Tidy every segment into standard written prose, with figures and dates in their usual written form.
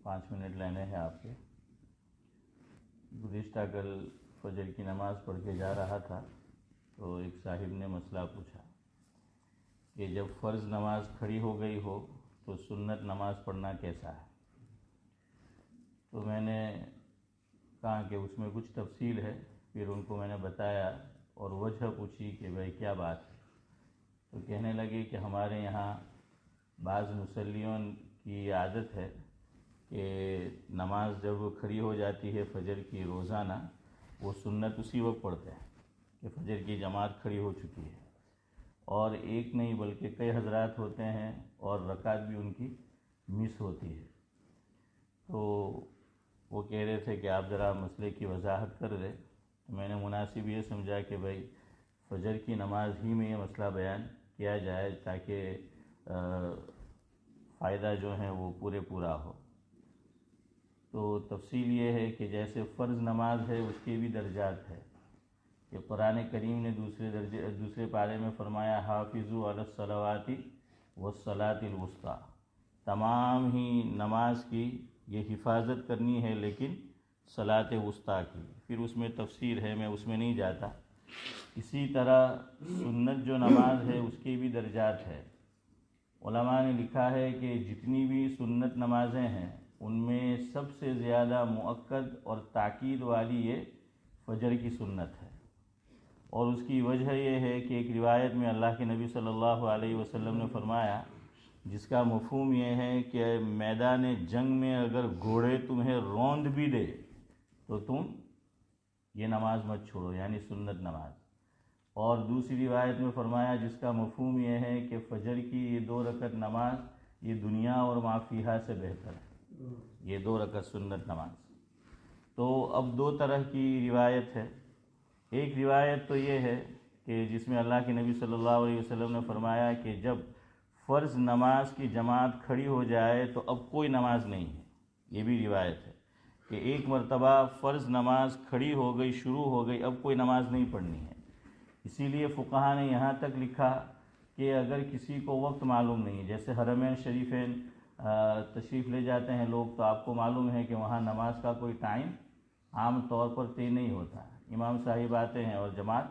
5 minute لینے ہیں آپ کے۔ گزشتہ کل فجر کی نماز پڑھ کے جا رہا تھا تو ایک صاحب نے مسئلہ پوچھا کہ جب فرض نماز کھڑی ہو گئی ہو تو سنت نماز پڑھنا کیسا ہے؟ تو میں نے کہا کہ اس میں کچھ تفصیل ہے، پھر ان کو میں نے بتایا اور وجہ پوچھی کہ بھائی کیا بات ہے، تو کہنے لگے کہ ہمارے یہاں بعض مصلیوں کی عادت ہے کہ نماز جب کھڑی ہو جاتی ہے فجر کی روزانہ، وہ سنت اسی وقت پڑھتے ہیں کہ فجر کی جماعت کھڑی ہو چکی ہے، اور ایک نہیں بلکہ کئی حضرات ہوتے ہیں اور رکعت بھی ان کی مس ہوتی ہے۔ تو وہ کہہ رہے تھے کہ آپ ذرا مسئلے کی وضاحت کر دیں، تو میں نے مناسب یہ سمجھا کہ بھائی فجر کی نماز ہی میں یہ مسئلہ بیان کیا جائے تاکہ فائدہ جو ہے وہ پورا ہو۔ تو تفصیل یہ ہے کہ جیسے فرض نماز ہے اس کے بھی درجات ہے کہ قرآن کریم نے دوسرے پارے میں فرمایا حافظوا علی الصلوات والصلاۃ الوسطیٰ، تمام ہی نماز کی یہ حفاظت کرنی ہے لیکن صلاۃ وسطیٰ کی، پھر اس میں تفسیر ہے، میں اس میں نہیں جاتا۔ اسی طرح سنت جو نماز ہے اس کے بھی درجات ہے۔ علماء نے لکھا ہے کہ جتنی بھی سنت نمازیں ہیں ان میں سب سے زیادہ مؤکد اور تاکید والی یہ فجر کی سنت ہے، اور اس کی وجہ یہ ہے کہ ایک روایت میں اللہ کے نبی صلی اللہ علیہ وسلم نے فرمایا، جس کا مفہوم یہ ہے کہ میدان جنگ میں اگر گھوڑے تمہیں روند بھی دے تو تم یہ نماز مت چھوڑو، یعنی سنت نماز۔ اور دوسری روایت میں فرمایا جس کا مفہوم یہ ہے کہ فجر کی یہ 2 رکعت نماز یہ دنیا اور ما فیہا سے بہتر ہے، یہ 2 رکعت سنت نماز۔ تو اب 2 طرح کی روایت ہے۔ ایک روایت تو یہ ہے کہ جس میں اللہ کے نبی صلی اللہ علیہ وسلم نے فرمایا کہ جب فرض نماز کی جماعت کھڑی ہو جائے تو اب کوئی نماز نہیں ہے، یہ بھی روایت ہے کہ ایک مرتبہ فرض نماز کھڑی ہو گئی، شروع ہو گئی، اب کوئی نماز نہیں پڑھنی ہے۔ اسی لیے فقہا نے یہاں تک لکھا کہ اگر کسی کو وقت معلوم نہیں ہے، جیسے حرمین شریفین تشریف لے جاتے ہیں لوگ، تو آپ کو معلوم ہے کہ وہاں نماز کا کوئی ٹائم عام طور پر طے نہیں ہوتا، امام صاحب آتے ہیں اور جماعت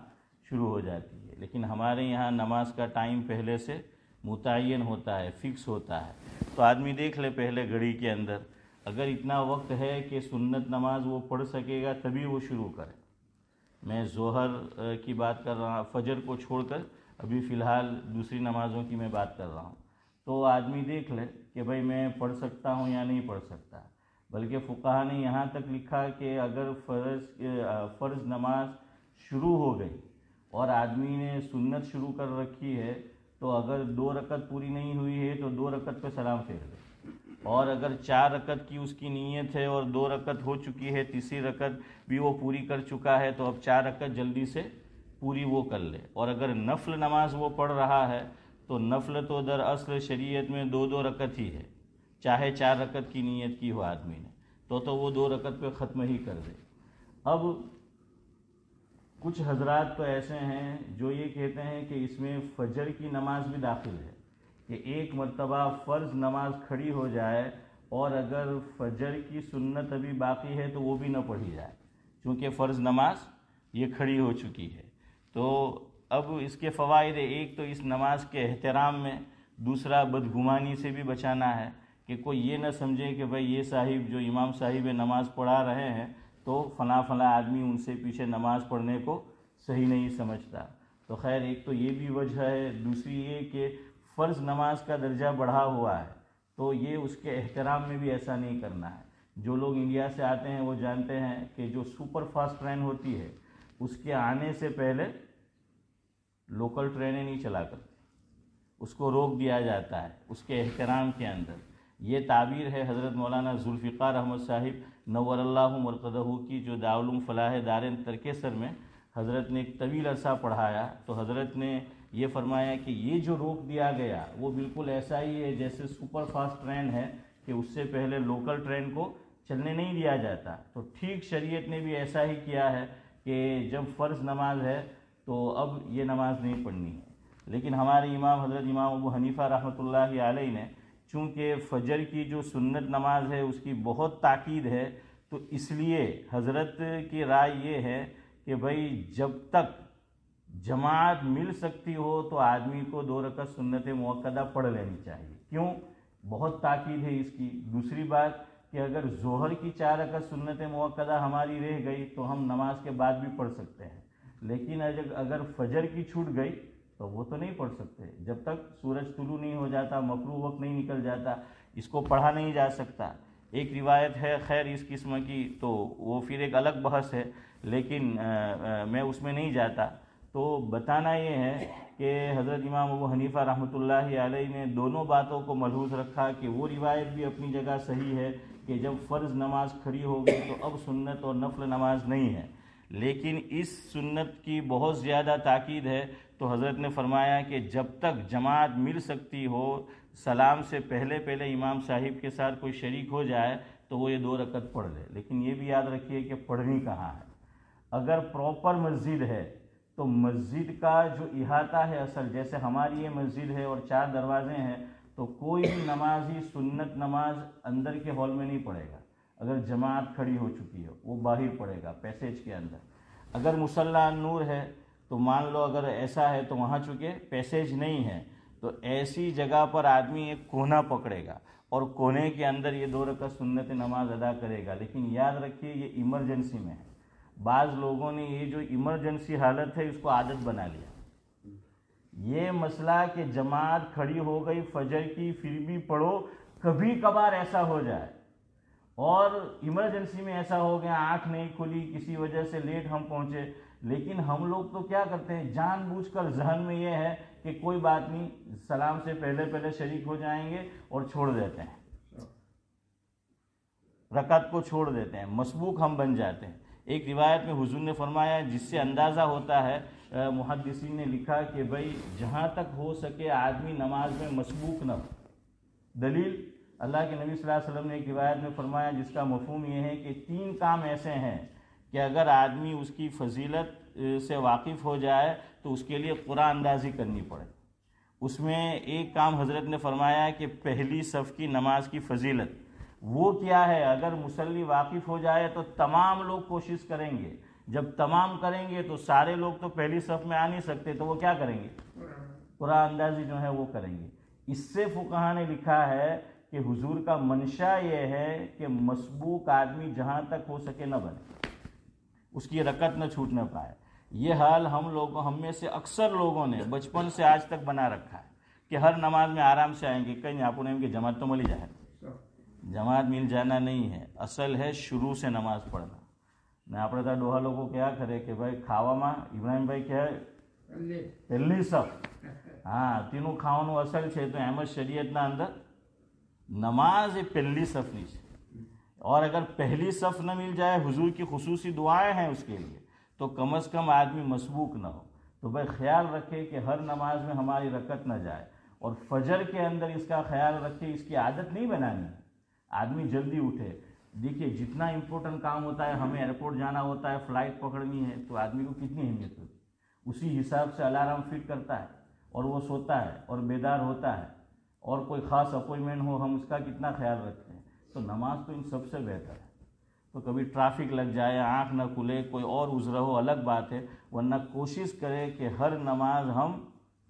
شروع ہو جاتی ہے، لیکن ہمارے یہاں نماز کا ٹائم پہلے سے متعین ہوتا ہے، فکس ہوتا ہے۔ تو آدمی دیکھ لے پہلے گھڑی کے اندر، اگر اتنا وقت ہے کہ سنت نماز وہ پڑھ سکے گا تبھی وہ شروع کرے۔ میں ظہر کی بات کر رہا ہوں، فجر کو چھوڑ کر ابھی فی الحال دوسری نمازوں کی میں بات کر رہا ہوں۔ تو آدمی دیکھ لے کہ بھئی میں پڑھ سکتا ہوں یا نہیں پڑھ سکتا۔ بلکہ فقہا نے یہاں تک لکھا کہ اگر فرض نماز شروع ہو گئی اور آدمی نے سنت شروع کر رکھی ہے تو اگر 2 رکعت پوری نہیں ہوئی ہے تو 2 رکعت پہ سلام پھیر دے، اور اگر 4 رکعت کی اس کی نیت ہے اور 2 رکعت ہو چکی ہے، تیسری رکعت بھی وہ پوری کر چکا ہے تو اب 4 رکعت جلدی سے پوری وہ کر لے۔ اور اگر نفل نماز وہ پڑھ رہا ہے تو نفل تو در اصل شریعت میں 2 رکعت ہی ہے، چاہے 4 رکعت کی نیت کی ہو آدمی نے تو وہ 2 رکعت پہ ختم ہی کر دے۔ اب کچھ حضرات تو ایسے ہیں جو یہ کہتے ہیں کہ اس میں فجر کی نماز بھی داخل ہے، کہ ایک مرتبہ فرض نماز کھڑی ہو جائے اور اگر فجر کی سنت ابھی باقی ہے تو وہ بھی نہ پڑھی جائے، چونکہ فرض نماز یہ کھڑی ہو چکی ہے۔ تو اب اس کے فوائد، ایک تو اس نماز کے احترام میں، دوسرا بدگمانی سے بھی بچانا ہے کہ کوئی یہ نہ سمجھے کہ بھئی یہ صاحب جو امام صاحب نماز پڑھا رہے ہیں تو فلاں آدمی ان سے پیچھے نماز پڑھنے کو صحیح نہیں سمجھتا۔ تو خیر ایک تو یہ بھی وجہ ہے، دوسری یہ کہ فرض نماز کا درجہ بڑھا ہوا ہے تو یہ اس کے احترام میں بھی ایسا نہیں کرنا ہے۔ جو لوگ انڈیا سے آتے ہیں وہ جانتے ہیں کہ جو سپر فاسٹ ٹرین ہوتی ہے اس کے آنے سے پہلے لوکل ٹرینیں نہیں چلا کرتی، اس کو روک دیا جاتا ہے اس کے احترام کے اندر۔ یہ تعبیر ہے حضرت مولانا ذوالفقار احمد صاحب نور اللہ مرقدہ کی، جو دارالعلوم فلاح دارین ترکیسر میں حضرت نے ایک طویل عرصہ پڑھایا، تو حضرت نے یہ فرمایا کہ یہ جو روک دیا گیا وہ بالکل ایسا ہی ہے جیسے سپر فاسٹ ٹرین ہے کہ اس سے پہلے لوکل ٹرین کو چلنے نہیں دیا جاتا۔ تو ٹھیک شریعت نے بھی ایسا ہی کیا ہے کہ جب فرض نماز ہے تو اب یہ نماز نہیں پڑھنی ہے۔ لیکن ہمارے امام حضرت امام ابو حنیفہ رحمۃ اللہ علیہ نے چونکہ فجر کی جو سنت نماز ہے اس کی بہت تاکید ہے، تو اس لیے حضرت کی رائے یہ ہے کہ بھائی جب تک جماعت مل سکتی ہو تو آدمی کو 2 رکعت سنت مؤکدہ پڑھ لینی چاہیے۔ کیوں؟ بہت تاکید ہے اس کی۔ دوسری بات کہ اگر ظہر کی 4 رکعت سنت مؤکدہ ہماری رہ گئی تو ہم نماز کے بعد بھی پڑھ سکتے ہیں، لیکن اگر فجر کی چھوٹ گئی تو وہ تو نہیں پڑھ سکتے، جب تک سورج طلوع نہیں ہو جاتا، مکروہ وقت نہیں نکل جاتا، اس کو پڑھا نہیں جا سکتا۔ ایک روایت ہے خیر اس قسم کی، تو وہ پھر ایک الگ بحث ہے، لیکن میں اس میں نہیں جاتا۔ تو بتانا یہ ہے کہ حضرت امام ابو حنیفہ رحمۃ اللہ علیہ نے دونوں باتوں کو ملحوظ رکھا کہ وہ روایت بھی اپنی جگہ صحیح ہے کہ جب فرض نماز کھڑی ہو گئی تو اب سنت اور نفل نماز نہیں ہے، لیکن اس سنت کی بہت زیادہ تاکید ہے، تو حضرت نے فرمایا کہ جب تک جماعت مل سکتی ہو، سلام سے پہلے امام صاحب کے ساتھ کوئی شریک ہو جائے تو وہ یہ 2 رکعت پڑھ لے، لیکن یہ بھی یاد رکھیے کہ پڑھنی کہاں ہے۔ اگر پراپر مسجد ہے تو مسجد کا جو احاطہ ہے اصل، جیسے ہماری یہ مسجد ہے اور 4 دروازے ہیں، تو کوئی بھی نمازی سنت نماز اندر کے ہال میں نہیں پڑھے گا۔ اگر جماعت کھڑی ہو چکی ہے وہ باہر پڑھے گا پیسیج کے اندر۔ اگر مصلی نور ہے تو مان لو اگر ایسا ہے تو وہاں چونکہ پیسیج نہیں ہے تو ایسی جگہ پر آدمی ایک کونا پکڑے گا اور کونے کے اندر یہ 2 رکعت سنت نماز ادا کرے گا، لیکن یاد رکھیے یہ ایمرجنسی میں ہے۔ بعض لوگوں نے یہ جو ایمرجنسی حالت ہے اس کو عادت بنا لیا۔ یہ مسئلہ کہ جماعت کھڑی ہو گئی فجر کی پھر بھی پڑھو، کبھی کبھار ایسا ہو جائے اور ایمرجنسی میں ایسا ہو گیا، آنکھ نہیں کھلی کسی وجہ سے لیٹ ہم پہنچے، لیکن ہم لوگ تو کیا کرتے ہیں، جان بوجھ کر ذہن میں یہ ہے کہ کوئی بات نہیں، سلام سے پہلے شریک ہو جائیں گے اور چھوڑ دیتے ہیں، رکعت کو چھوڑ دیتے ہیں، مسبوق ہم بن جاتے ہیں۔ ایک روایت میں حضور نے فرمایا جس سے اندازہ ہوتا ہے، محدثین نے لکھا کہ بھائی جہاں تک ہو سکے آدمی نماز میں مسبوق نہ ہو۔ دلیل اللہ کے نبی صلی اللہ علیہ وسلم نے ایک روایت میں فرمایا جس کا مفہوم یہ ہے کہ 3 کام ایسے ہیں کہ اگر آدمی اس کی فضیلت سے واقف ہو جائے تو اس کے لیے قرآن اندازی کرنی پڑے۔ اس میں ایک کام حضرت نے فرمایا کہ پہلی صف کی نماز کی فضیلت، وہ کیا ہے؟ اگر مصلی واقف ہو جائے تو تمام لوگ کوشش کریں گے، جب تمام کریں گے تو سارے لوگ تو پہلی صف میں آ نہیں سکتے، تو وہ کیا کریں گے؟ قرآن اندازی جو ہے وہ کریں گے۔ اس سے فقہا نے لکھا ہے کہ حضور کا منشا یہ ہے کہ مسبوق آدمی جہاں تک ہو سکے نہ بنے، اس کی رکعت نہ چھوٹنے پائے۔ یہ حال ہم میں سے اکثر لوگوں نے بچپن سے آج تک بنا رکھا ہے کہ ہر نماز میں آرام سے آئیں گے، کہیں آپ نے جماعت تو ملی جائے، جماعت مل جانا نہیں ہے، اصل ہے شروع سے نماز پڑھنا۔ میں آپ تا ڈوہا لوگوں کیا کرے کہ بھائی کھاوا ماں ابراہیم بھائی کیا ہے پہلی صف، ہاں تینوں کھاવાનું اصل છે તો એમ જ શરીયતના અંદર نماز پہلی صف نہیں، اور اگر پہلی صف نہ مل جائے حضور کی خصوصی دعائیں ہیں اس کے لیے، تو کم از کم آدمی مسبوق نہ ہو۔ تو بھائی خیال رکھے کہ ہر نماز میں ہماری رکعت نہ جائے، اور فجر کے اندر اس کا خیال رکھے، اس کی عادت نہیں بنانی ہے، آدمی جلدی اٹھے۔ دیکھیے جتنا امپورٹنٹ کام ہوتا ہے، ہمیں ایئرپورٹ جانا ہوتا ہے، فلائٹ پکڑنی ہے، تو آدمی کو کتنی اہمیت ہوتی ہے، اسی حساب سے الارم فٹ کرتا ہے اور وہ سوتا ہے اور بیدار ہوتا ہے، اور کوئی خاص اپوائنٹمنٹ ہو ہم اس کا کتنا خیال رکھتے ہیں۔ تو نماز تو ان سب سے بہتر ہے۔ تو کبھی ٹرافک لگ جائے، آنکھ نہ کھلے، کوئی اور عذر ہو، الگ بات ہے، ورنہ کوشش کرے کہ ہر نماز ہم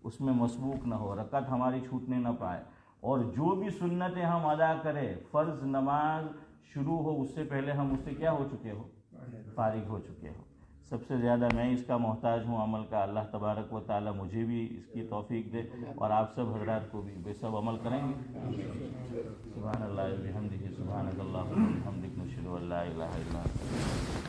اس میں مسبوق نہ ہو، رکعت ہماری چھوٹنے نہ پائے، اور جو بھی سنتیں ہم ادا کریں، فرض نماز شروع ہو اس سے پہلے ہم اس سے کیا ہو چکے ہو، فارغ ہو چکے ہو۔ سب سے زیادہ میں اس کا محتاج ہوں عمل کا، اللہ تبارک و تعالی مجھے بھی اس کی توفیق دے اور آپ سب حضرات کو بھی، بے سب عمل کریں گے۔ سبحان اللہ و بحمدہ، سبحانک اللہم و بحمدک، نشہد ان لا الہ الا انت۔